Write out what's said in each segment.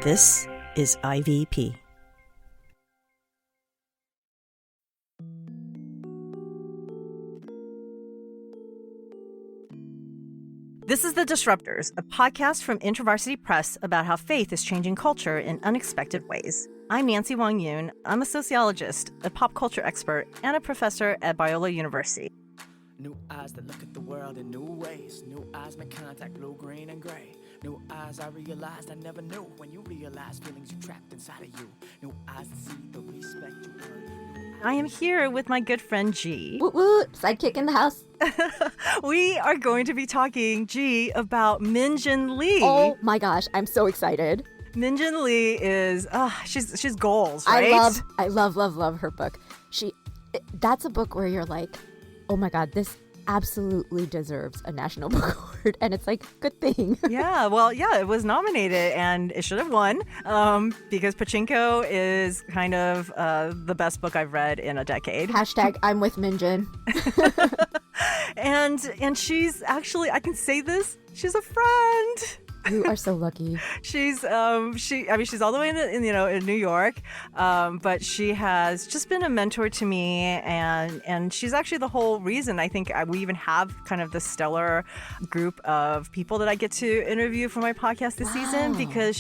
This is IVP. This is The Disruptors, a podcast from InterVarsity Press about how faith is changing culture in unexpected ways. I'm Nancy Wong Yoon. I'm a sociologist, a pop culture expert, and a professor at Biola University. New eyes that look at the world in new ways. New eyes make contact, blue, green, and gray. New eyes I realized I never knew. When you realize feelings you trapped inside of you. New eyes that see the respect you earn. I am here with my good friend G. Woot woot, sidekick in the house. We are going to be talking, G, about Jin Lee. Oh my gosh, I'm so excited. Jin Lee is, she's goals, right? I love her book. That's a book where you're like, oh my God, this absolutely deserves a National Book Award. And it's like, good thing. It was nominated and it should have won because Pachinko is kind of the best book I've read in a decade. Hashtag I'm with Minjin. And she's actually, I can say this, she's a friend. You are so lucky. She's she's all the way in New York, but she has just been a mentor to me, and she's actually the whole reason I think we even have kind of the stellar group of people that I get to interview for my podcast this season, because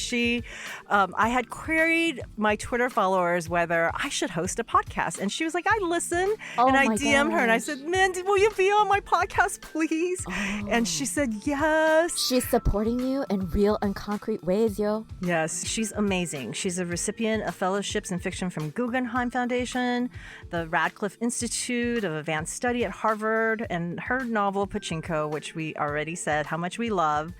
I had queried my Twitter followers whether I should host a podcast, and she was like, I listen, and I DM'd her and I said, man, will you be on my podcast, please? And she said yes. She's supporting you in real and concrete ways, yo. Yes, she's amazing. She's a recipient of fellowships in fiction from Guggenheim Foundation, the Radcliffe Institute of Advanced Study at Harvard, and her novel Pachinko, which we already said how much we love.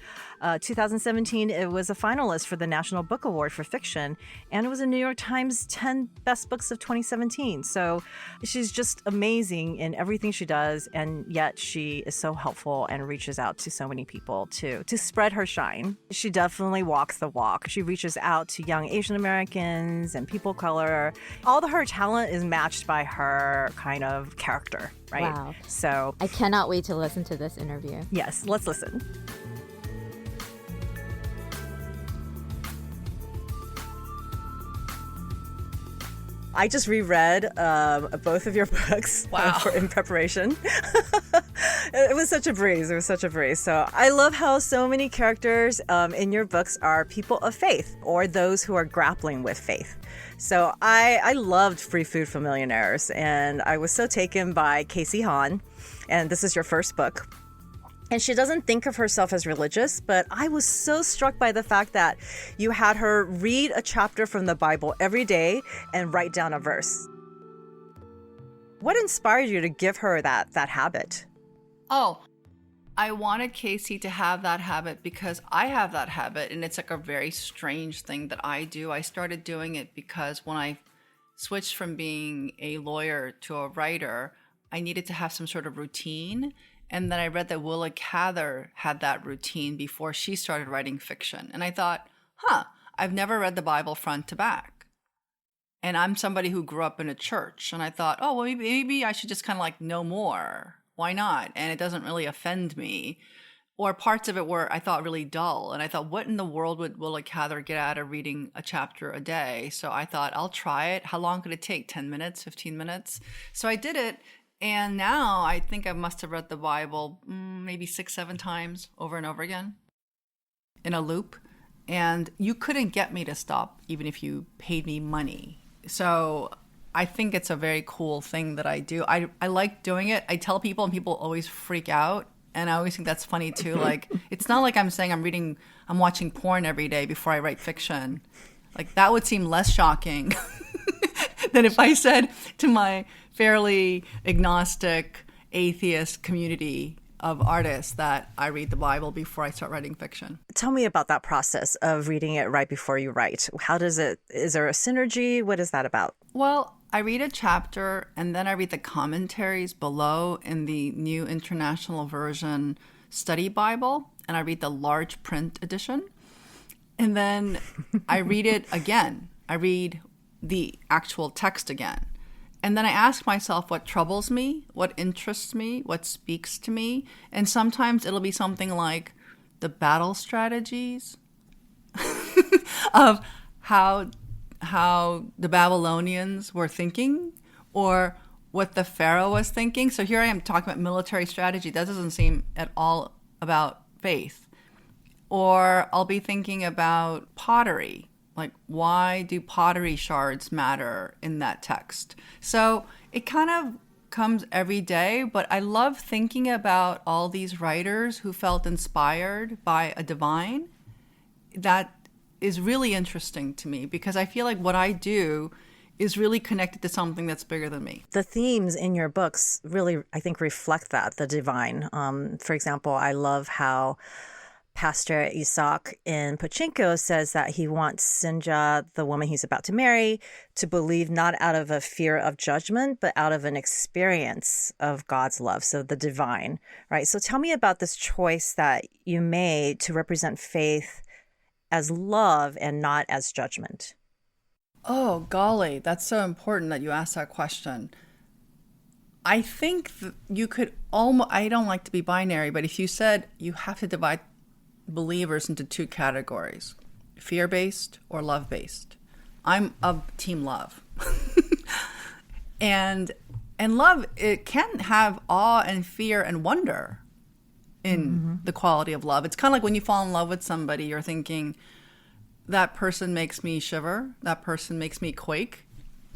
2017, it was a finalist for the National Book Award for fiction, and it was a New York Times 10 Best Books of 2017. So she's just amazing in everything she does, and yet she is so helpful and reaches out to so many people to spread her shine. She definitely walks the walk. She reaches out to young Asian Americans and people of color. All her talent is matched by her kind of character, right? Wow. So I cannot wait to listen to this interview. Yes, let's listen. I just reread both of your books in preparation. It was such a breeze. So I love how so many characters in your books are people of faith or those who are grappling with faith. So I loved Free Food for Millionaires, and I was so taken by Casey Hahn, and this is your first book. And she doesn't think of herself as religious, but I was so struck by the fact that you had her read a chapter from the Bible every day and write down a verse. What inspired you to give her that habit? Oh, I wanted Casey to have that habit because I have that habit, and it's like a very strange thing that I do. I started doing it because when I switched from being a lawyer to a writer, I needed to have some sort of routine. And then I read that Willa Cather had that routine before she started writing fiction. And I thought, I've never read the Bible front to back. And I'm somebody who grew up in a church. And I thought, well, maybe I should just kind of like know more. Why not? And it doesn't really offend me. Or parts of it were, I thought, really dull. And I thought, what in the world would Willa Cather get out of reading a chapter a day? So I thought, I'll try it. How long could it take? 10 minutes, 15 minutes? So I did it. And now I think I must have read the Bible maybe 6-7 times over and over again in a loop. And you couldn't get me to stop even if you paid me money. So I think it's a very cool thing that I do. I like doing it. I tell people and people always freak out. And I always think that's funny too. Like, it's not like I'm saying I'm watching porn every day before I write fiction. Like, that would seem less shocking than if I said to my fairly agnostic, atheist community of artists that I read the Bible before I start writing fiction. Tell me about that process of reading it right before you write. Is there a synergy? What is that about? Well, I read a chapter and then I read the commentaries below in the New International Version Study Bible, and I read the large print edition. And then I read it again. I read the actual text again. And then I ask myself what troubles me, what interests me, what speaks to me. And sometimes it'll be something like the battle strategies of how the Babylonians were thinking or what the Pharaoh was thinking. So here I am talking about military strategy. That doesn't seem at all about faith. Or I'll be thinking about pottery. Like, why do pottery shards matter in that text? So it kind of comes every day, but I love thinking about all these writers who felt inspired by a divine. That is really interesting to me because I feel like what I do is really connected to something that's bigger than me. The themes in your books really, I think, reflect that, the divine. For example, I love how Pastor Isaac in Pachinko says that he wants Sinja, the woman he's about to marry, to believe not out of a fear of judgment, but out of an experience of God's love. So the divine, right? So tell me about this choice that you made to represent faith as love and not as judgment. Oh, golly, that's so important that you asked that question. I think you could almost, I don't like to be binary, but if you said you have to divide believers into two categories, fear-based or love-based, I'm of team love. and love, it can have awe and fear and wonder in the quality of love. It's kind of like when you fall in love with somebody, you're thinking, that person makes me shiver, that person makes me quake.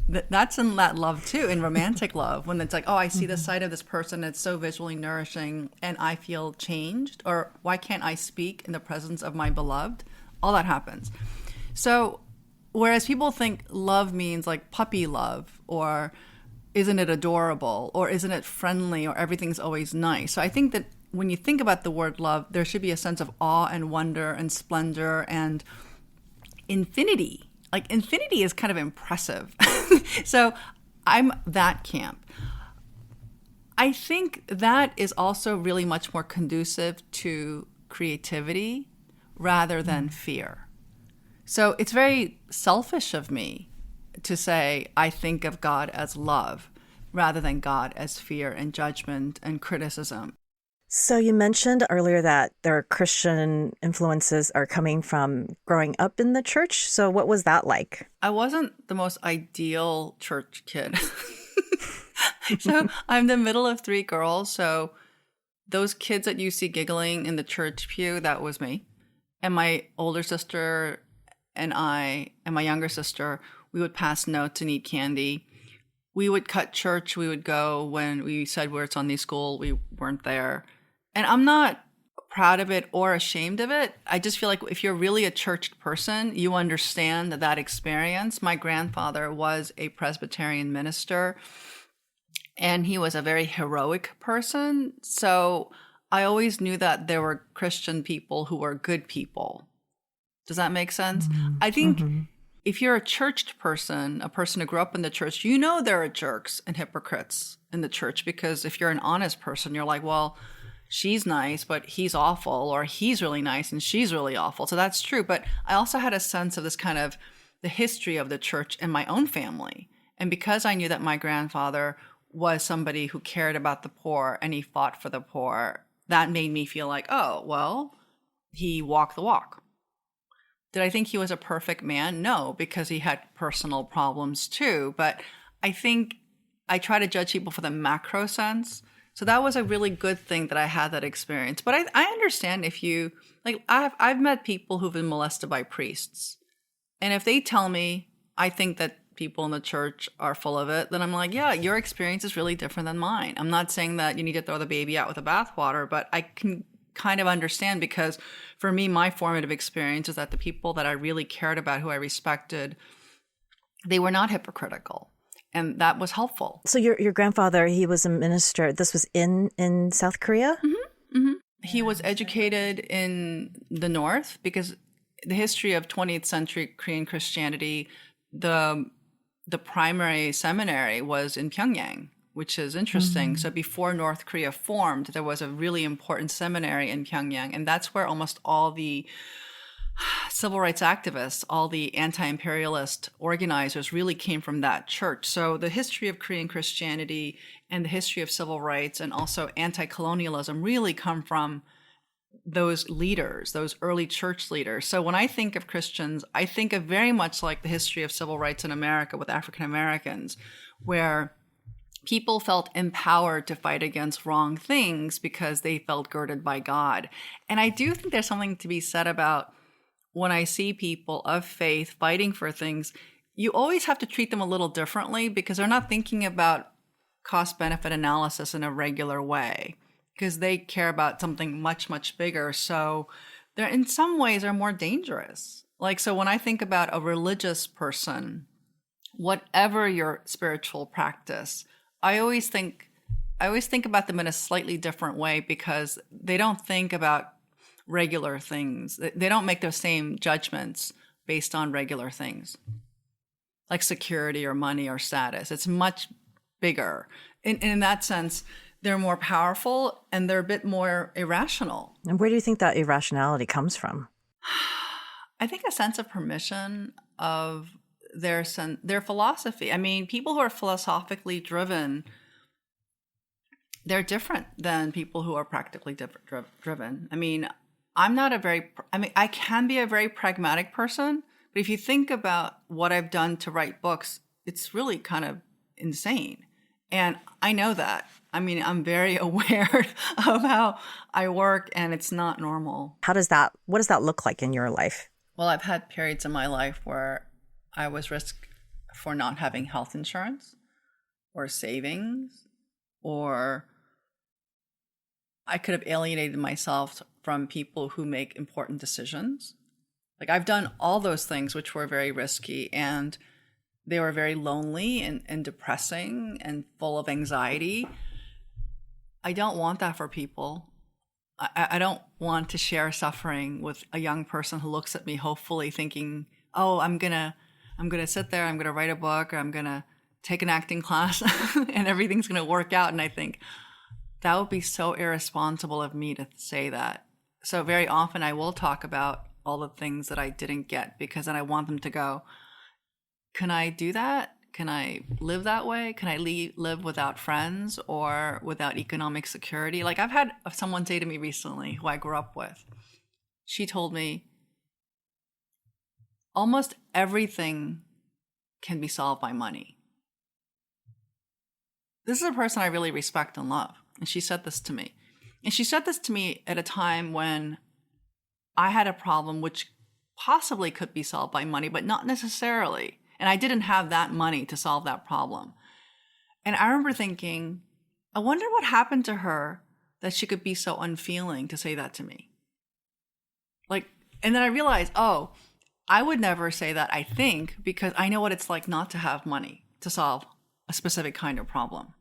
That's in that love too, in romantic love, when it's like, oh, I see the sight of this person, it's so visually nourishing, and I feel changed, or why can't I speak in the presence of my beloved? All that happens. So whereas people think love means like puppy love, or isn't it adorable, or isn't it friendly, or everything's always nice. So I think that when you think about the word love, there should be a sense of awe and wonder and splendor and infinity. Like, infinity is kind of impressive. So I'm that camp. I think that is also really much more conducive to creativity rather than fear. So it's very selfish of me to say I think of God as love rather than God as fear and judgment and criticism. So you mentioned earlier that their Christian influences are coming from growing up in the church. So what was that like? I wasn't the most ideal church kid. So I'm the middle of three girls. So those kids that you see giggling in the church pew, that was me. And my older sister and I and my younger sister, we would pass notes and eat candy. We would cut church. We would go when we said we're at Sunday school. We weren't there. And I'm not proud of it or ashamed of it. I just feel like if you're really a churched person, you understand that experience. My grandfather was a Presbyterian minister, and he was a very heroic person. So I always knew that there were Christian people who were good people. Does that make sense? I think if you're a churched person, a person who grew up in the church, you know there are jerks and hypocrites in the church, because if you're an honest person, you're like, well, she's nice, but he's awful, or he's really nice and she's really awful. So that's true. But I also had a sense of this kind of the history of the church in my own family. And because I knew that my grandfather was somebody who cared about the poor and he fought for the poor, that made me feel like, oh, well, he walked the walk. Did I think he was a perfect man? No, because he had personal problems too. But I think I try to judge people for the macro sense. So that was a really good thing that I had that experience. But I understand if you, like, I've met people who've been molested by priests. And if they tell me, I think that people in the church are full of it, then I'm like, yeah, your experience is really different than mine. I'm not saying that you need to throw the baby out with the bathwater, but I can kind of understand, because for me, my formative experience is that the people that I really cared about, who I respected, they were not hypocritical. And that was helpful. So your grandfather, he was a minister. This was in South Korea? He was educated in the North, because the history of 20th century Korean Christianity, the primary seminary was in Pyongyang, which is interesting. So before North Korea formed, there was a really important seminary in Pyongyang. And that's where almost all the civil rights activists, all the anti-imperialist organizers really came from that church. So the history of Korean Christianity and the history of civil rights and also anti-colonialism really come from those leaders, those early church leaders. So when I think of Christians, I think of very much like the history of civil rights in America with African Americans, where people felt empowered to fight against wrong things because they felt girded by God. And I do think there's something to be said about when I see people of faith fighting for things, you always have to treat them a little differently because they're not thinking about cost-benefit analysis in a regular way, because they care about something much, much bigger. So they're in some ways are more dangerous. Like, so when I think about a religious person, whatever your spiritual practice, I always think about them in a slightly different way because they don't think about regular things. They don't make those same judgments based on regular things like security or money or status. It's much bigger. In that sense, they're more powerful and they're a bit more irrational. And where do you think that irrationality comes from? I think a sense of permission of their philosophy. I mean, people who are philosophically driven, they're different than people who are practically driven. I mean, I can be a very pragmatic person, but if you think about what I've done to write books, it's really kind of insane. And I know that. I mean, I'm very aware of how I work and it's not normal. What does that look like in your life? Well, I've had periods in my life where I was risk for not having health insurance or savings, or I could have alienated myself from people who make important decisions. Like I've done all those things which were very risky, and they were very lonely and depressing and full of anxiety. I don't want that for people. I don't want to share suffering with a young person who looks at me hopefully thinking, oh, I'm gonna sit there, I'm gonna write a book, or I'm gonna take an acting class and everything's gonna work out. And I think that would be so irresponsible of me to say that. So very often I will talk about all the things that I didn't get because then I want them to go, can I do that? Can I live that way? Can I live without friends or without economic security? Like I've had someone say to me recently who I grew up with, she told me, almost everything can be solved by money. This is a person I really respect and love. And she said this to me. And she said this to me at a time when I had a problem which possibly could be solved by money, but not necessarily. And I didn't have that money to solve that problem. And I remember thinking, I wonder what happened to her that she could be so unfeeling to say that to me. And then I realized, oh, I would never say that, I think, because I know what it's like not to have money to solve a specific kind of problem.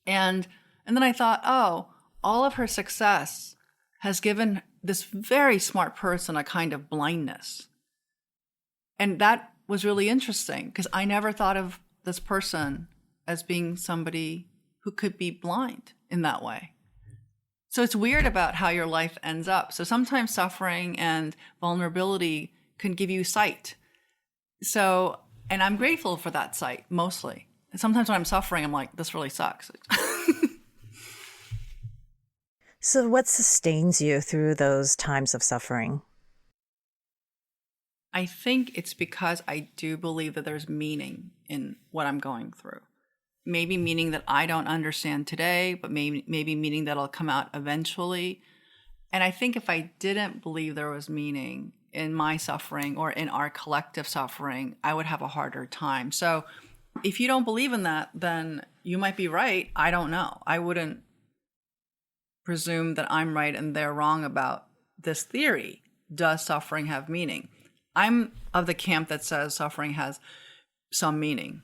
And then I thought, oh, all of her success has given this very smart person a kind of blindness. And that was really interesting because I never thought of this person as being somebody who could be blind in that way. So it's weird about how your life ends up. So sometimes suffering and vulnerability can give you sight. So, and I'm grateful for that sight mostly. And sometimes when I'm suffering, I'm like, this really sucks. So what sustains you through those times of suffering? I think it's because I do believe that there's meaning in what I'm going through. Maybe meaning that I don't understand today, but maybe meaning that'll come out eventually. And I think if I didn't believe there was meaning in my suffering or in our collective suffering, I would have a harder time. So if you don't believe in that, then you might be right. I don't know. I wouldn't presume that I'm right and they're wrong about this theory. Does suffering have meaning? I'm of the camp that says suffering has some meaning.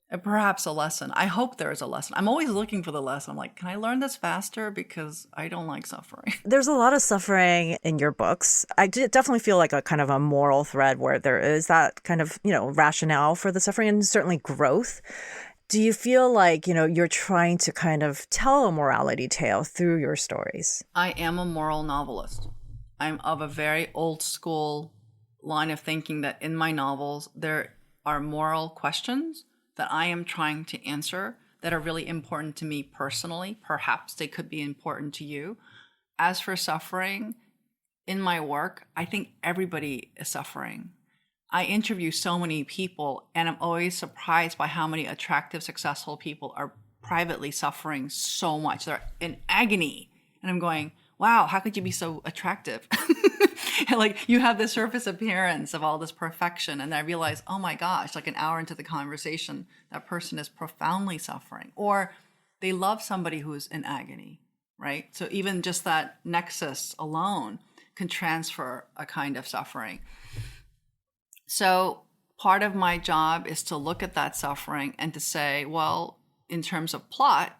And perhaps a lesson. I hope there is a lesson. I'm always looking for the lesson. I'm like, can I learn this faster? Because I don't like suffering. There's a lot of suffering in your books. I definitely feel like a kind of a moral thread where there is that kind of, rationale for the suffering and certainly growth. Do you feel like, you're trying to kind of tell a morality tale through your stories? I am a moral novelist. I'm of a very old school line of thinking that in my novels, there are moral questions that I am trying to answer that are really important to me personally. Perhaps they could be important to you. as for suffering in my work, I think everybody is suffering. I interview so many people, and I'm always surprised by how many attractive, successful people are privately suffering so much. They're in agony. And I'm going, wow, how could you be so attractive? Like, you have the surface appearance of all this perfection. And I realize, oh my gosh, like an hour into the conversation, that person is profoundly suffering. Or they love somebody who's in agony, right? So even just that nexus alone can transfer a kind of suffering. So part of my job is to look at that suffering and to say, well, in terms of plot,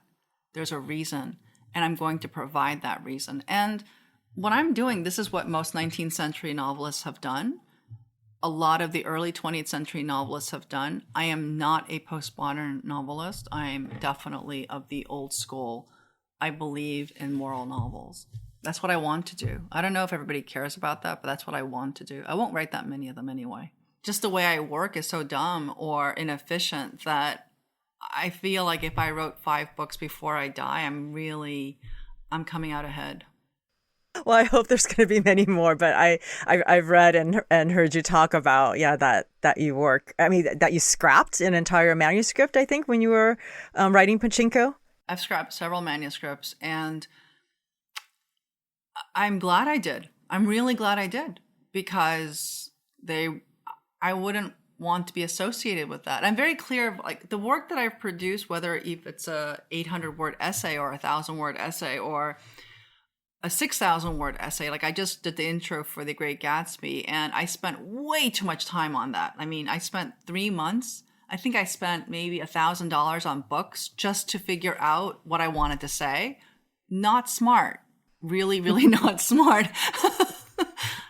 there's a reason, and I'm going to provide that reason. And what I'm doing, this is what most 19th century novelists have done. A lot of the early 20th century novelists have done. I am not a postmodern novelist. I'm definitely of the old school. I believe in moral novels. That's what I want to do. I don't know if everybody cares about that, but that's what I want to do. I won't write that many of them anyway. Just the way I work is so dumb or inefficient that I feel like if I wrote 5 books before I die, I'm coming out ahead. Well, I hope there's going to be many more, but I've read and heard you talk about, that you work. I mean, that you scrapped an entire manuscript, I think, when you were writing Pachinko. I've scrapped several manuscripts, and I'm glad I did. I'm really glad I did, because I wouldn't want to be associated with that. I'm very clear of like the work that I've produced, whether if it's a 800-word essay or a 1,000-word essay or a 6,000-word essay. Like, I just did the intro for The Great Gatsby, and I spent way too much time on that. I mean, I spent 3 months. I think I spent maybe $1,000 on books just to figure out what I wanted to say. Not smart. Really, really not smart.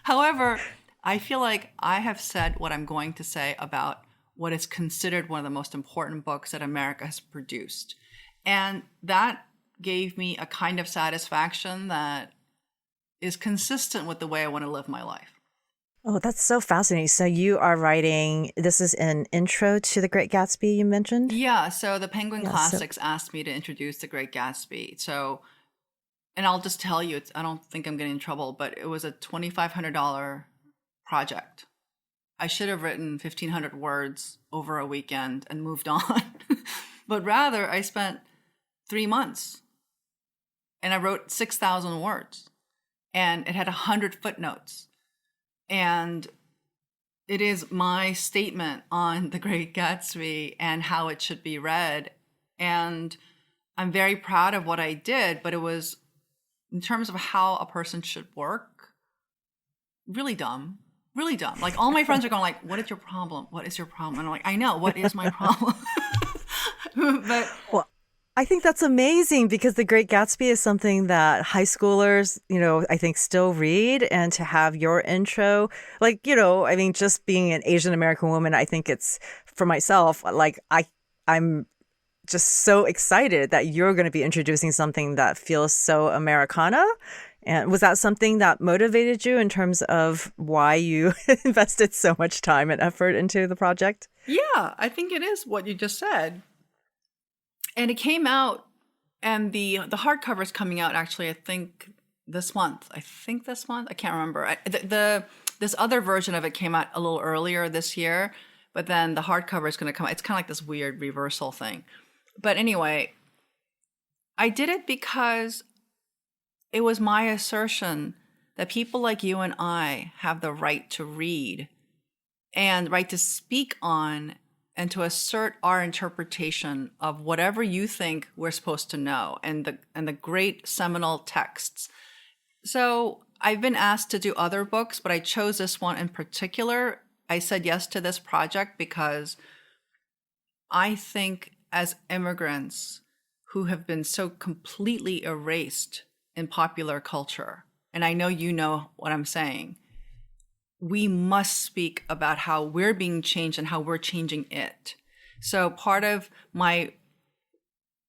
However, I feel like I have said what I'm going to say about what is considered one of the most important books that America has produced. And that gave me a kind of satisfaction that is consistent with the way I want to live my life. Oh, that's so fascinating. So you are writing, this is an intro to The Great Gatsby you mentioned? Yeah, so the Penguin Classics asked me to introduce The Great Gatsby. So, and I'll just tell you, I don't think I'm getting in trouble, but it was a $2,500 project. I should have written 1,500 words over a weekend and moved on. But rather, I spent 3 months and I wrote 6,000 words, and it had 100 footnotes. And it is my statement on The Great Gatsby and how it should be read. And I'm very proud of what I did, but it was, in terms of how a person should work, really dumb. Really dumb. Like, all my friends are going like, what is your problem? What is your problem? And I'm like, I know, what is my problem? But well, I think that's amazing, because The Great Gatsby is something that high schoolers, I think still read. And to have your intro, like, I mean, just being an Asian American woman, I think it's, for myself, like, I'm just so excited that you're going to be introducing something that feels so Americana. And was that something that motivated you in terms of why you invested so much time and effort into the project? Yeah, I think it is what you just said. And it came out, and the hardcover is coming out actually, I think this month. I can't remember. This other version of it came out a little earlier this year, but then the hardcover is going to come out. It's kind of like this weird reversal thing. But anyway, I did it because it was my assertion that people like you and I have the right to read and right to speak on and to assert our interpretation of whatever you think we're supposed to know, and the great seminal texts. So I've been asked to do other books, but I chose this one in particular. I said yes to this project because I think, as immigrants who have been so completely erased in popular culture, and I know you know what I'm saying, we must speak about how we're being changed and how we're changing it. So part of my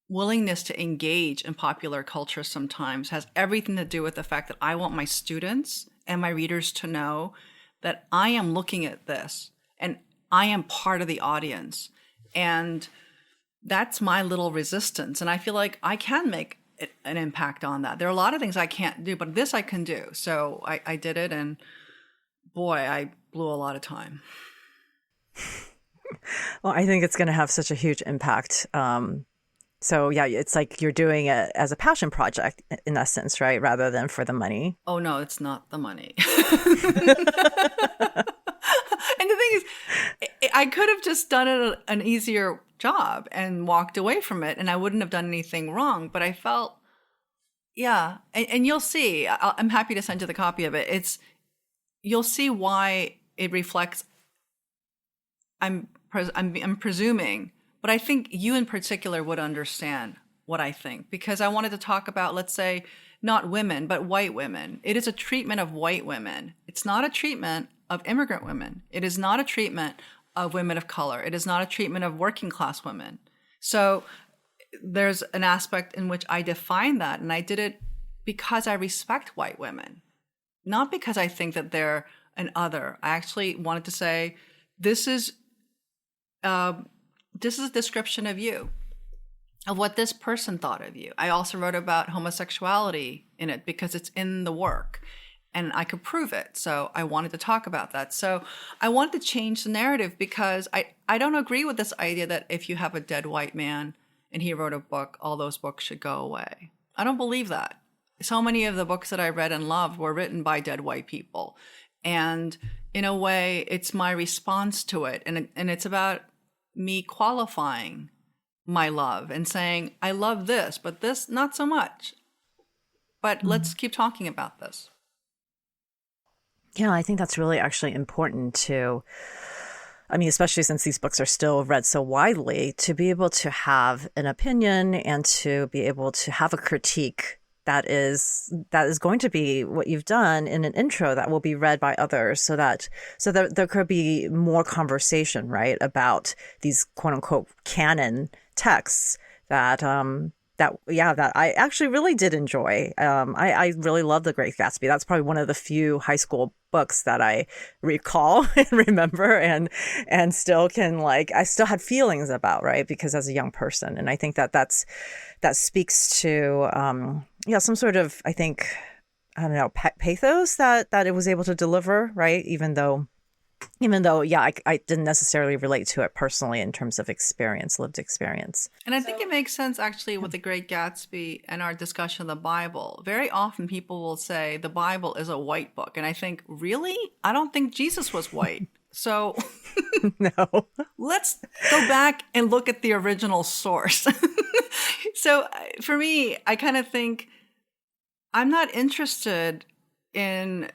willingness to engage in popular culture sometimes has everything to do with the fact that I want my students and my readers to know that I am looking at this and I am part of the audience. And that's my little resistance. And I feel like I can make an impact on that. There are a lot of things I can't do, but this I can do. So I did it, and boy, I blew a lot of time. Well, I think it's going to have such a huge impact. So yeah, it's like you're doing it as a passion project in essence, right? Rather than for the money. Oh no, it's not the money. And the thing is, I could have just done it an easier job and walked away from it, and I wouldn't have done anything wrong. But I felt, yeah, and you'll see. I'm happy to send you the copy of it. You'll see why it reflects. I'm presuming. But I think you in particular would understand what I think, because I wanted to talk about, let's say, not women, but white women. It is a treatment of white women. It's not a treatment of immigrant women. It is not a treatment of women of color. It is not a treatment of working class women. So there's an aspect in which I define that, and I did it because I respect white women, not because I think that they're an other. I actually wanted to say, this is a description of you, of what this person thought of you. I also wrote about homosexuality in it because it's in the work and I could prove it. So I wanted to talk about that. So I wanted to change the narrative because I don't agree with this idea that if you have a dead white man and he wrote a book, all those books should go away. I don't believe that. So many of the books that I read and loved were written by dead white people. And in a way, it's my response to it. And it's about me qualifying my love and saying, I love this, but this, not so much. But let's keep talking about this. Yeah, I think that's really actually important to, I mean, especially since these books are still read so widely, to be able to have an opinion and to be able to have a critique that is going to be what you've done in an intro that will be read by others, so that there could be more conversation, right, about these quote unquote canon texts that I actually really did enjoy. I really love The Great Gatsby. That's probably one of the few high school books that I recall and remember and still can, like, I still had feelings about, right? Because as a young person, and I think that speaks to some sort of, I think, I don't know, pathos that it was able to deliver, right? Even though, I didn't necessarily relate to it personally in terms of lived experience. And I think it makes sense actually with The Great Gatsby and our discussion of the Bible. Very often people will say the Bible is a white book. And I think, really? I don't think Jesus was white. So no. Let's go back and look at the original source. So for me, I kind of think I'm not interested in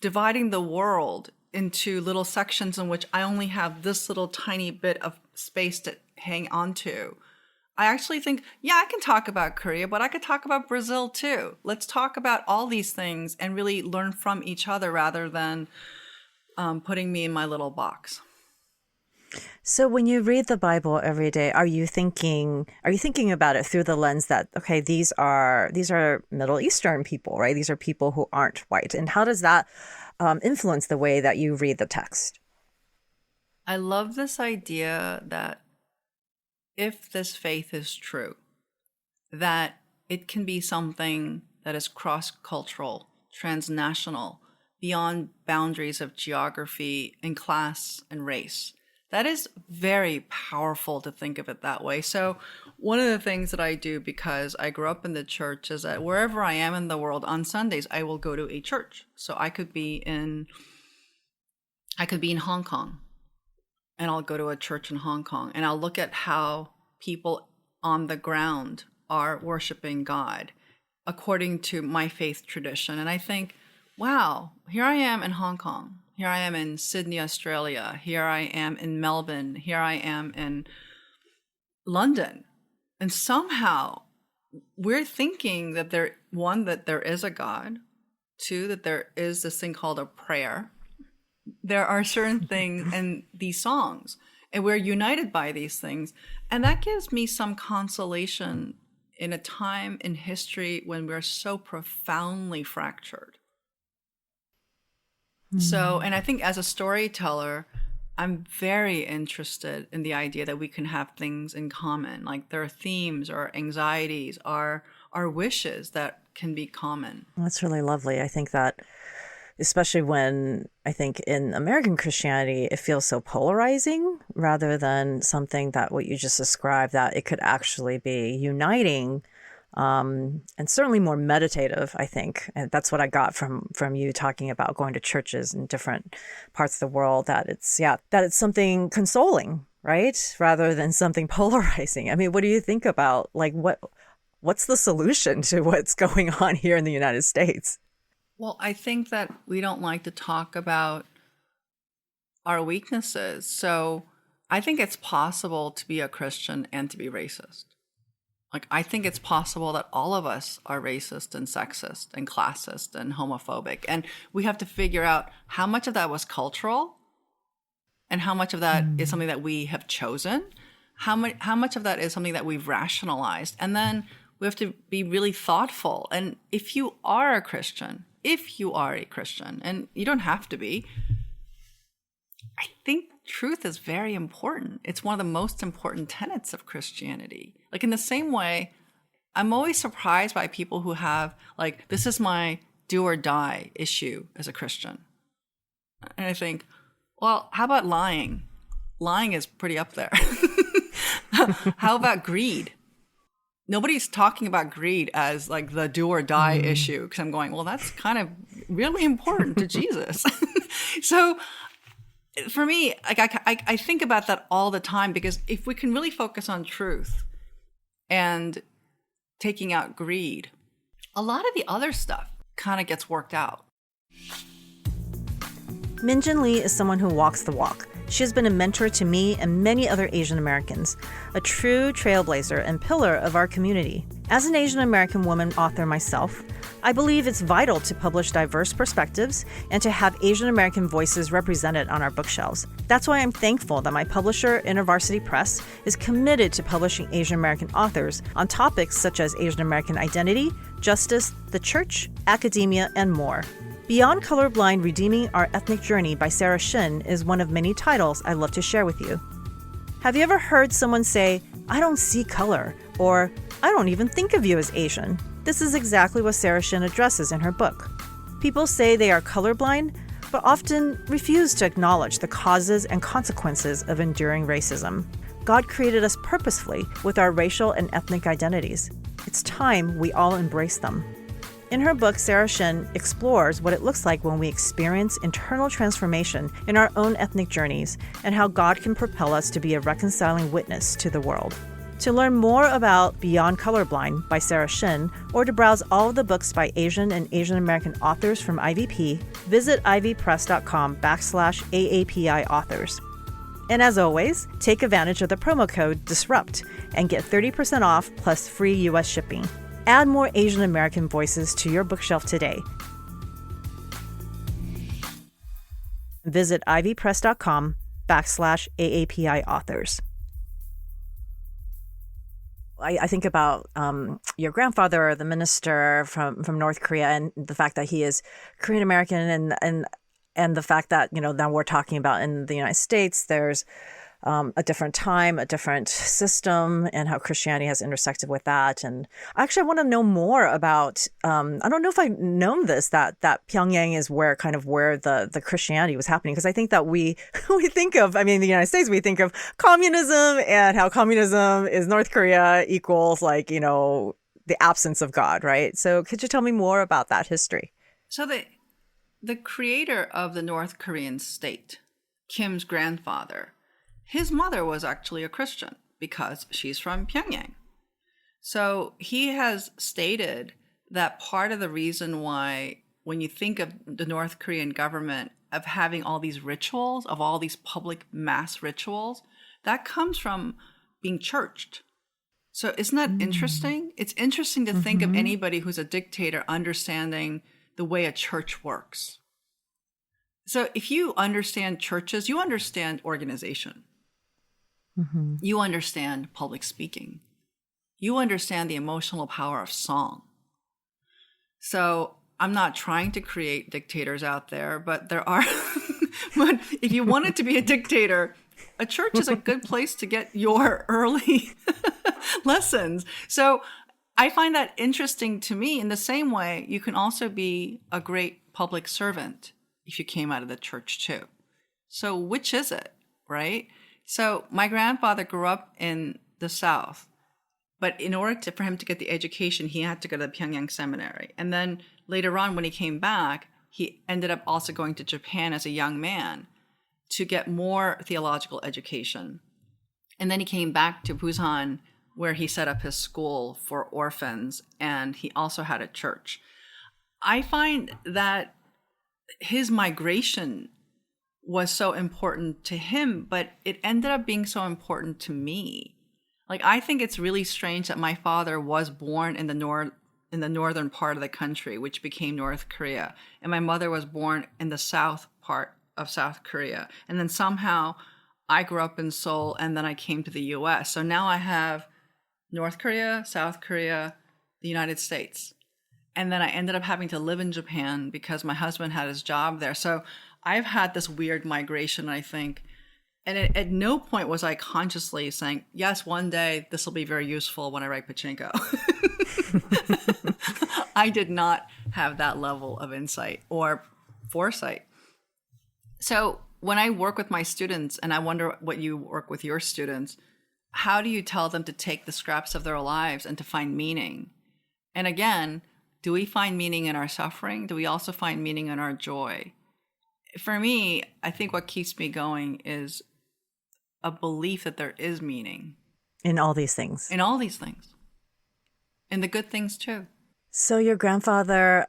dividing the world into little sections in which I only have this little tiny bit of space to hang on to. I actually think, I can talk about Korea, but I could talk about Brazil too. Let's talk about all these things and really learn from each other rather than putting me in my little box. So when you read the Bible every day, are you thinking about it through the lens that, okay, these are Middle Eastern people, right? These are people who aren't white. And how does that influence the way that you read the text? I love this idea that if this faith is true, that it can be something that is cross-cultural, transnational, beyond boundaries of geography and class and race. That is very powerful to think of it that way. So one of the things that I do, because I grew up in the church, is that wherever I am in the world on Sundays, I will go to a church. So I could be in Hong Kong, and I'll go to a church in Hong Kong, and I'll look at how people on the ground are worshiping God according to my faith tradition. And I think, wow, here I am in Hong Kong. Here I am in Sydney, Australia. Here I am in Melbourne. Here I am in London. And somehow we're thinking that there is a God. Two, that there is this thing called a prayer. There are certain things in these songs, and we're united by these things. And that gives me some consolation in a time in history when we're so profoundly fractured. So, and I think as a storyteller, I'm very interested in the idea that we can have things in common, like there are themes or anxieties, or wishes that can be common. That's really lovely. I think that, especially when I think in American Christianity, it feels so polarizing rather than something that what you just described, that it could actually be uniting, and certainly more meditative, I think. And that's what I got from you talking about going to churches in different parts of the world, that it's something consoling, right? Rather than something polarizing. I mean, what do you think about, like, what's the solution to what's going on here in the United States? Well, I think that we don't like to talk about our weaknesses. So I think it's possible to be a Christian and to be racist. Like, I think it's possible that all of us are racist and sexist and classist and homophobic. And we have to figure out how much of that was cultural and how much of that is something that we have chosen. How much of that is something that we've rationalized. And then we have to be really thoughtful. And if you are a Christian, and you don't have to be, I think truth is very important. It's one of the most important tenets of Christianity. Like, in the same way, I'm always surprised by people who have, like, this is my do or die issue as a Christian. And I think, well, how about lying? Lying is pretty up there. How about greed? Nobody's talking about greed as like the do or die issue, because I'm going, well, that's kind of really important to Jesus. So for me, like, I think about that all the time, because if we can really focus on truth and taking out greed, a lot of the other stuff kind of gets worked out. Jin Lee is someone who walks the walk. She has been a mentor to me and many other Asian Americans, a true trailblazer and pillar of our community. As an Asian American woman author myself, I believe it's vital to publish diverse perspectives and to have Asian American voices represented on our bookshelves. That's why I'm thankful that my publisher, InterVarsity Press, is committed to publishing Asian American authors on topics such as Asian American identity, justice, the church, academia, and more. Beyond Colorblind: Redeeming Our Ethnic Journey by Sarah Shin is one of many titles I love to share with you. Have you ever heard someone say, "I don't see color," or "I don't even think of you as Asian"? This is exactly what Sarah Shin addresses in her book. People say they are colorblind, but often refuse to acknowledge the causes and consequences of enduring racism. God created us purposefully with our racial and ethnic identities. It's time we all embrace them. In her book, Sarah Shin explores what it looks like when we experience internal transformation in our own ethnic journeys and how God can propel us to be a reconciling witness to the world. To learn more about Beyond Colorblind by Sarah Shin, or to browse all of the books by Asian and Asian American authors from IVP, visit ivpress.com/AAPI authors. And as always, take advantage of the promo code DISRUPT and get 30% off plus free U.S. shipping. Add more Asian American voices to your bookshelf today. Visit ivpress.com/AAPI authors. I think about your grandfather, the minister from North Korea, and the fact that he is Korean American, and the fact that, you know, now we're talking about in the United States, there's a different time, a different system, and how Christianity has intersected with that. And actually, I want to know more about, I don't know if I've known this, that Pyongyang is where the Christianity was happening. Because I think that we think of, in the United States, we think of communism and how communism is North Korea equals, like, you know, the absence of God, right? So could you tell me more about that history? So the creator of the North Korean state, Kim's grandfather, his mother was actually a Christian because she's from Pyongyang. So he has stated that part of the reason why, when you think of the North Korean government of having all these rituals, of all these public mass rituals, that comes from being churched. So isn't that interesting? It's interesting to think of anybody who's a dictator understanding the way a church works. So if you understand churches, you understand organization. You understand public speaking. You understand the emotional power of song. So I'm not trying to create dictators out there, but there are But if you wanted to be a dictator, a church is a good place to get your early lessons. So I find that interesting to me. In the same way, you can also be a great public servant if you came out of the church too. So which is it, right? So my grandfather grew up in the South, but in order for him to get the education, he had to go to the Pyongyang Seminary. And then later on, when he came back, he ended up also going to Japan as a young man to get more theological education. And then he came back to Busan, where he set up his school for orphans, and he also had a church. I find that his migration was so important to him, but it ended up being so important to me. Like, I think it's really strange that my father was born in the northern part of the country, which became North Korea, and my mother was born in the south part of South Korea. And then somehow I grew up in Seoul, and then I came to the US. So now I have North Korea, South Korea, the United States. And then I ended up having to live in Japan because my husband had his job there. So I've had this weird migration, I think. And at no point was I consciously saying, yes, one day this will be very useful when I write Pachinko. I did not have that level of insight or foresight. So when I work with my students, and I wonder what you work with your students, how do you tell them to take the scraps of their lives and to find meaning? And again, do we find meaning in our suffering? Do we also find meaning in our joy? For me, I think what keeps me going is a belief that there is meaning. In all these things. In all these things. In the good things too. So your grandfather,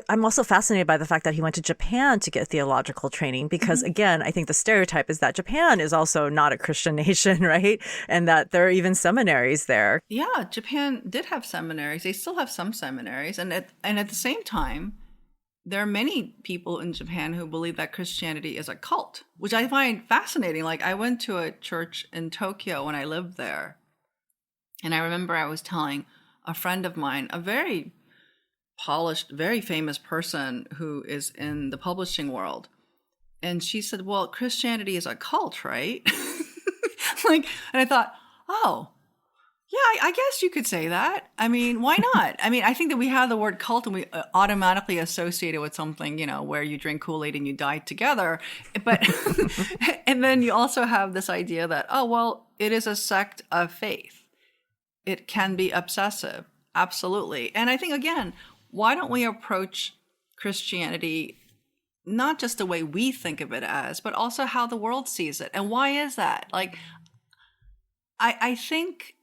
I'm also fascinated by the fact that he went to Japan to get theological training because, again, I think the stereotype is that Japan is also not a Christian nation, right? And that there are even seminaries there. Yeah, Japan did have seminaries. They still have some seminaries. And at the same time, there are many people in Japan who believe that Christianity is a cult, which I find fascinating. Like, I went to a church in Tokyo when I lived there. And I remember I was telling a friend of mine, a very polished, very famous person who is in the publishing world. And she said, well, Christianity is a cult, right? And I thought, oh, yeah, I guess you could say that. I mean, why not? I mean, I think that we have the word cult and we automatically associate it with something, where you drink Kool-Aid and you die together. But, and then you also have this idea that, oh, well, it is a sect of faith. It can be obsessive. Absolutely. And I think, again, why don't we approach Christianity not just the way we think of it as, but also how the world sees it? And why is that? Like, I think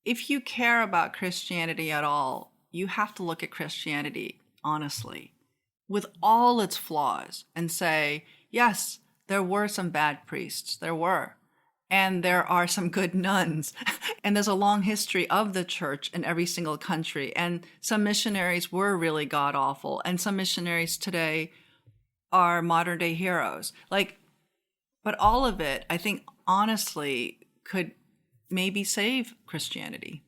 if you care about Christianity at all, you have to look at Christianity honestly, with all its flaws, and say, yes, there were some bad priests. There were. And there are some good nuns. And there's a long history of the church in every single country. And some missionaries were really god-awful. And some missionaries today are modern-day heroes. But all of it, I think, honestly, could maybe save Christianity.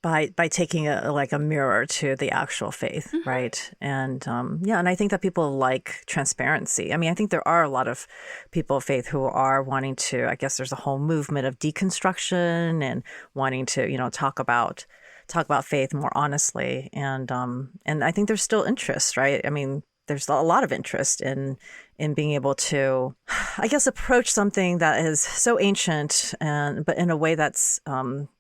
By taking a mirror to the actual faith, right? And and I think that people like transparency. I mean, I think there are a lot of people of faith who are wanting to. I guess there's a whole movement of deconstruction and wanting to, talk about faith more honestly. And I think there's still interest, right? I mean, there's a lot of interest in being able to, I guess, approach something that is so ancient but in a way that's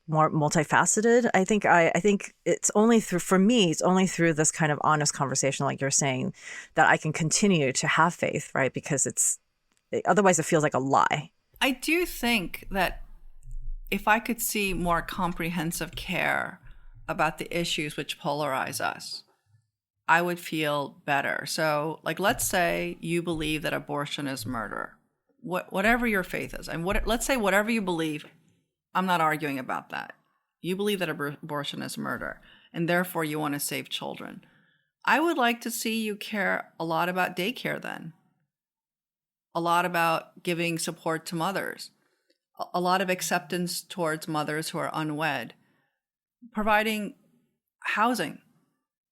more multifaceted. I think it's only through this kind of honest conversation, like you're saying, that I can continue to have faith, right? Because otherwise it feels like a lie. I do think that if I could see more comprehensive care about the issues which polarize us, I would feel better. So, let's say you believe that abortion is murder, whatever your faith is, and let's say whatever you believe, I'm not arguing about that. You believe that abortion is murder, and therefore you want to save children. I would like to see you care a lot about daycare then, a lot about giving support to mothers, a lot of acceptance towards mothers who are unwed, providing housing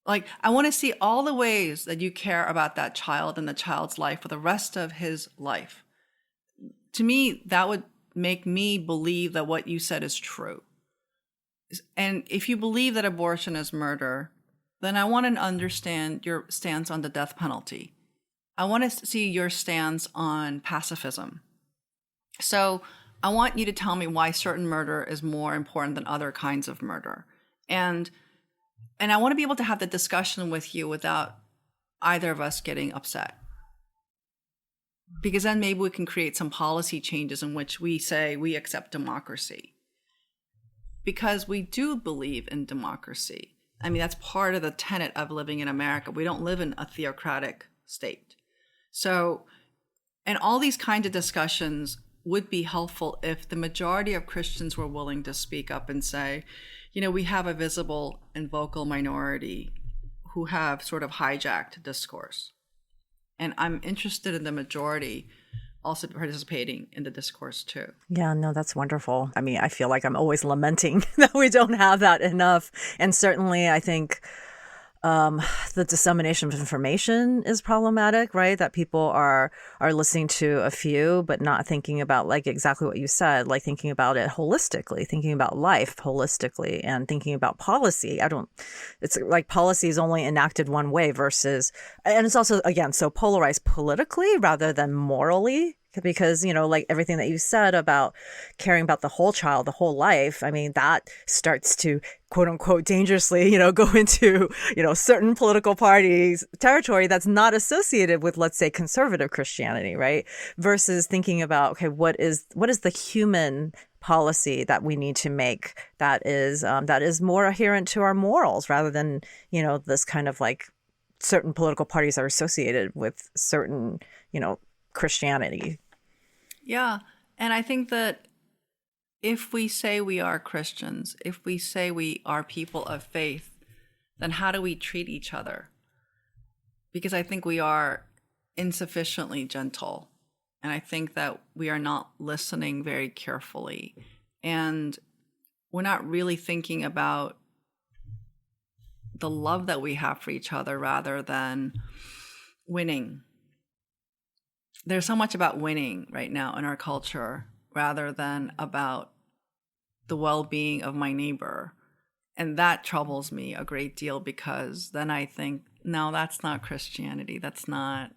Like, I want to see all the ways that you care about that child and the child's life for the rest of his life. To me, that would make me believe that what you said is true. And if you believe that abortion is murder, then I want to understand your stance on the death penalty. I want to see your stance on pacifism. So I want you to tell me why certain murder is more important than other kinds of murder. And I want to be able to have the discussion with you without either of us getting upset. Because then maybe we can create some policy changes in which we say we accept democracy. Because we do believe in democracy. I mean, that's part of the tenet of living in America. We don't live in a theocratic state. So, and all these kinds of discussions would be helpful if the majority of Christians were willing to speak up and say, you know, we have a visible and vocal minority who have sort of hijacked discourse. And I'm interested in the majority also participating in the discourse too. Yeah, no, that's wonderful. I mean, I feel like I'm always lamenting that we don't have that enough. And certainly I think the dissemination of information is problematic, right? That people are listening to a few, but not thinking about, like, exactly what you said, like thinking about it holistically, thinking about life holistically, and thinking about policy. It's like policy is only enacted one way versus, and it's also, again, so polarized politically rather than morally. Because, you know, like everything that you said about caring about the whole child, the whole life, I mean, that starts to, quote unquote, dangerously, you know, go into, you know, certain political parties' territory that's not associated with, let's say, conservative Christianity, right? Versus thinking about, okay, what is the human policy that we need to make that is more adherent to our morals rather than, you know, this kind of like certain political parties are associated with certain, you know, Christianity. Yeah. And I think that if we say we are Christians, if we say we are people of faith, then how do we treat each other? Because I think we are insufficiently gentle. And I think that we are not listening very carefully. And we're not really thinking about the love that we have for each other rather than winning. There's so much about winning right now in our culture rather than about the well-being of my neighbor. And that troubles me a great deal because then I think, no, that's not Christianity. That's not,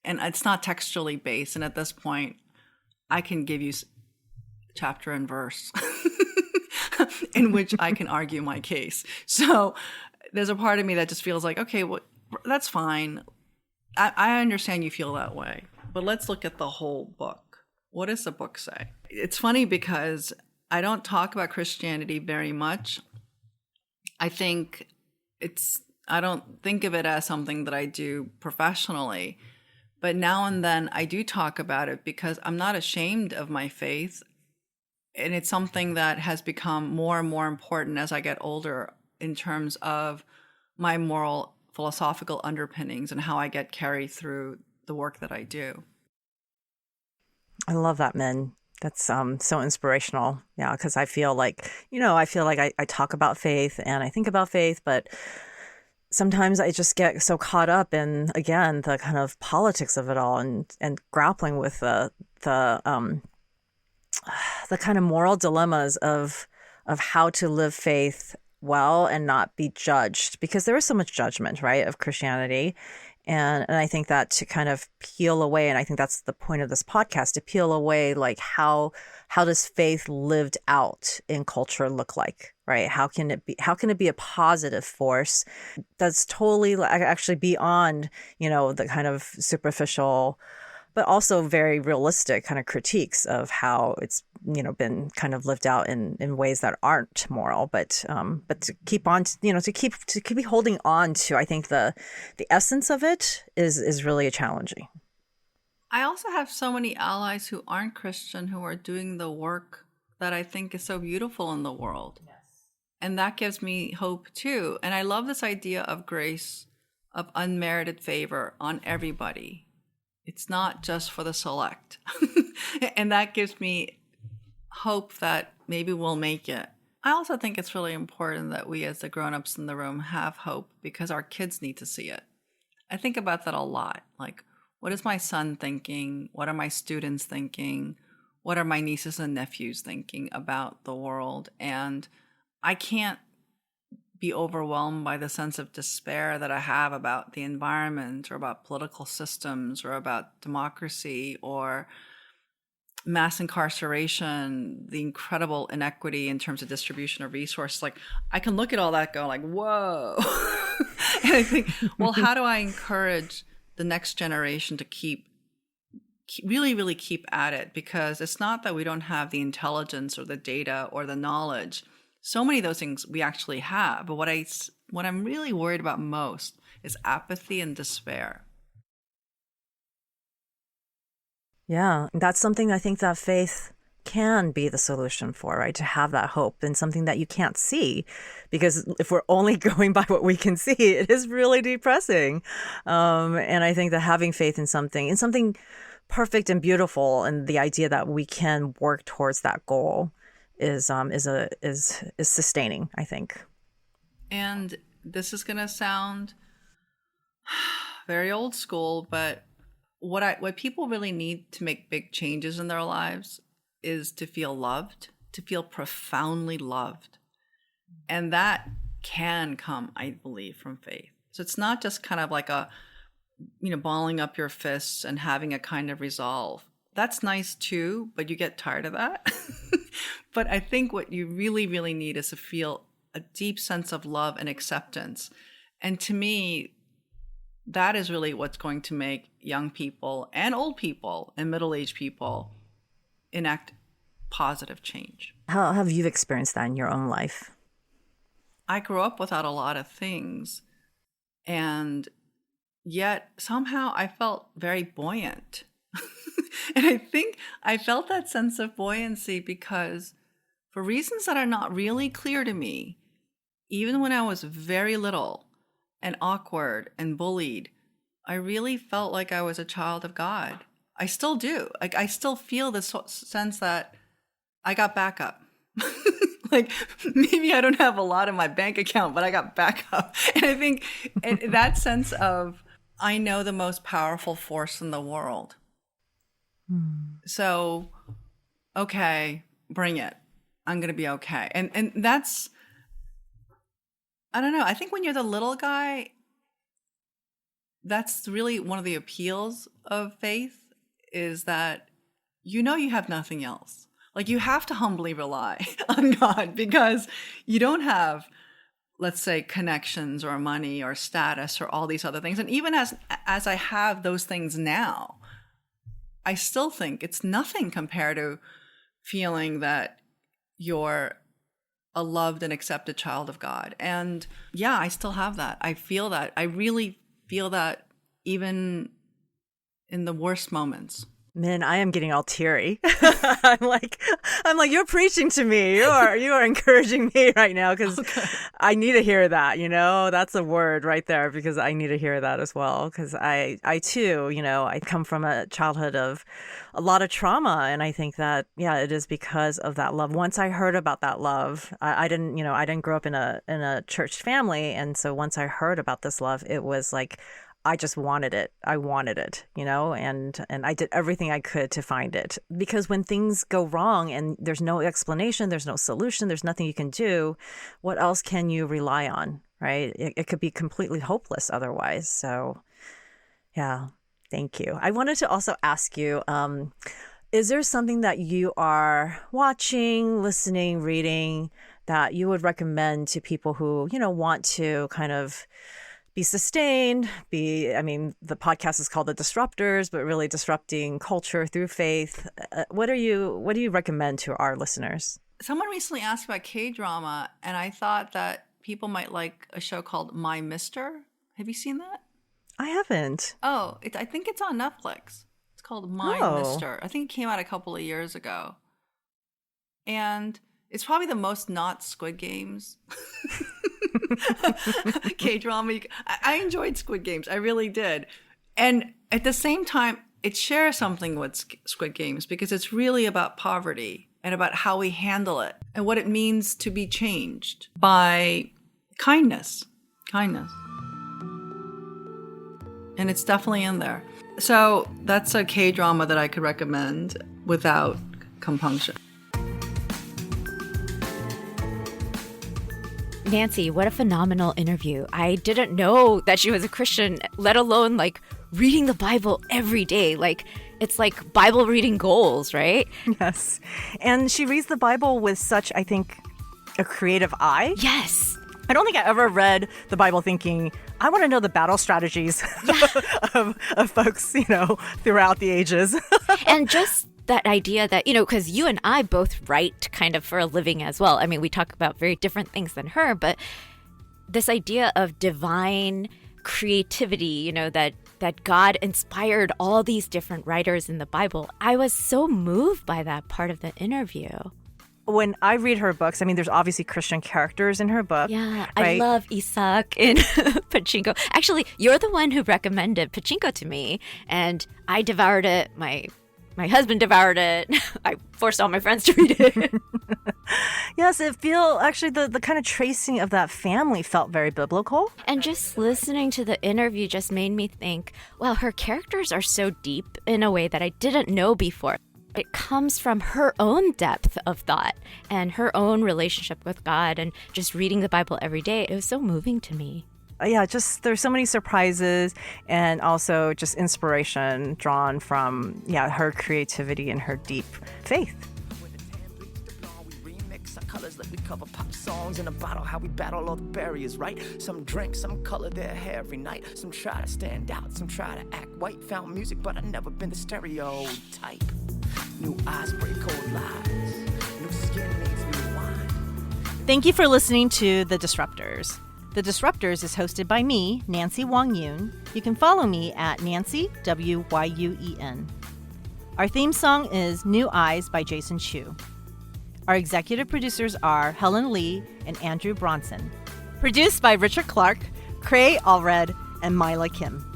and it's not textually based. And at this point, I can give you chapter and verse in which I can argue my case. So there's a part of me that just feels like, okay, well, that's fine. I understand you feel that way. But let's look at the whole book. What does the book say? It's funny because I don't talk about Christianity very much. I don't think of it as something that I do professionally. But now and then I do talk about it because I'm not ashamed of my faith. And it's something that has become more and more important as I get older in terms of my moral philosophical underpinnings and how I get carried through the work that I do. I love that, Min. That's so inspirational. Yeah, because I feel like, I talk about faith and I think about faith, but sometimes I just get so caught up in, again, the kind of politics of it all and grappling with the kind of moral dilemmas of how to live faith well and not be judged, because there is so much judgment, right, of Christianity. And I think that to kind of peel away, and I think that's the point of this podcast, to peel away, like how does faith lived out in culture look like, right? How can it be a positive force that's totally actually beyond, the kind of superficial, but also very realistic kind of critiques of how it's, been kind of lived out in ways that aren't moral, but to keep on, to keep holding on to, I think the essence of it is really challenging. I also have so many allies who aren't Christian who are doing the work that I think is so beautiful in the world. Yes. And that gives me hope too. And I love this idea of grace, of unmerited favor on everybody. It's not just for the select. And that gives me hope that maybe we'll make it. I also think it's really important that we as the grown-ups in the room have hope because our kids need to see it. I think about that a lot. Like, what is my son thinking? What are my students thinking? What are my nieces and nephews thinking about the world? And I can't be overwhelmed by the sense of despair that I have about the environment or about political systems or about democracy or mass incarceration, the incredible inequity in terms of distribution of resources. Like, I can look at all that, go like, whoa. And I think, well, how do I encourage the next generation to keep really, really keep at it? Because it's not that we don't have the intelligence or the data or the knowledge. So many of those things we actually have. But what I'm really worried about most is apathy and despair. Yeah, that's something I think that faith can be the solution for, right? To have that hope and something that you can't see, because if we're only going by what we can see, it is really depressing. And I think that having faith in something perfect and beautiful, and the idea that we can work towards that goal is sustaining, I think. And this is going to sound very old school, but what people really need to make big changes in their lives is to feel loved, to feel profoundly loved. And that can come, I believe, from faith. So it's not just kind of like balling up your fists and having a kind of resolve. That's nice too, but you get tired of that. But I think what you really, really need is to feel a deep sense of love and acceptance. And to me, that is really what's going to make young people and old people and middle-aged people enact positive change. How have you experienced that in your own life? I grew up without a lot of things, and yet somehow I felt very buoyant. And I think I felt that sense of buoyancy because for reasons that are not really clear to me, even when I was very little and awkward and bullied, I really felt like I was a child of God. I still do. Like, I still feel this sense that I got backup. Like, maybe I don't have a lot in my bank account, but I got backup. And I think that sense of, I know the most powerful force in the world. So, okay, bring it. I'm going to be okay. And that's, I don't know. I think when you're the little guy, that's really one of the appeals of faith, is that you have nothing else. Like, you have to humbly rely on God because you don't have, let's say, connections or money or status or all these other things. And even as I have those things now, I still think it's nothing compared to feeling that you're a loved and accepted child of God. And yeah, I still have that. I feel that. I really feel that even in the worst moments. Man, I am getting all teary. I'm like, you're preaching to me. You are encouraging me right now because I need to hear that. That's a word right there, because I need to hear that as well. Because I too, I come from a childhood of a lot of trauma, and I think that it is because of that love. Once I heard about that love, I didn't grow up in a church family, and so once I heard about this love, it was like, I just wanted it. I wanted it, and I did everything I could to find it. Because when things go wrong and there's no explanation, there's no solution, there's nothing you can do, what else can you rely on, right? It could be completely hopeless otherwise. So, yeah, thank you. I wanted to also ask you, is there something that you are watching, listening, reading that you would recommend to people who, want to kind of be sustained, the podcast is called The Disruptors, but really disrupting culture through faith. What do you recommend to our listeners? Someone recently asked about K-drama, and I thought that people might like a show called My Mister. Have you seen that? I haven't. Oh, I think it's on Netflix. It's called My Mister. I think it came out a couple of years ago. And it's probably the most not Squid Games K-drama. I enjoyed Squid Games. I really did. And at the same time, it shares something with Squid Games because it's really about poverty and about how we handle it. and what it means to be changed by kindness. Kindness. And it's definitely in there. So that's a K-drama that I could recommend without compunction. Nancy, what a phenomenal interview. I didn't know that she was a Christian, let alone like reading the Bible every day. Like, it's like Bible reading goals, right? Yes. And she reads the Bible with such, I think, a creative eye. Yes. I don't think I ever read the Bible thinking, I want to know the battle strategies of folks, throughout the ages. And just that idea that, because you and I both write kind of for a living as well. I mean, we talk about very different things than her, but this idea of divine creativity, that God inspired all these different writers in the Bible. I was so moved by that part of the interview. When I read her books, I mean, there's obviously Christian characters in her book. Yeah, right? I love Isaac in Pachinko. Actually, you're the one who recommended Pachinko to me, and I devoured it. My husband devoured it. I forced all my friends to read it. Yes, actually, the kind of tracing of that family felt very biblical. And just listening to the interview just made me think, wow, her characters are so deep in a way that I didn't know before. It comes from her own depth of thought and her own relationship with God and just reading the Bible every day. It was so moving to me. Yeah, just there's so many surprises and also just inspiration drawn from, her creativity and her deep faith. Colors like we cover pop songs in a bottle, how we battle all the barriers, right? Some drink, some color their hair every night. Some try to stand out, some try to act white. Found music, but I've never been the stereotype. New eyes break old lies. New skin needs new wine. Thank you for listening to The Disruptors. The Disruptors is hosted by me, Nancy Wong Yoon. You can follow me at Nancy, WYUEN. Our theme song is New Eyes by Jason Chu. Our executive producers are Helen Lee and Andrew Bronson. Produced by Richard Clark, Cray Allred, and Mila Kim.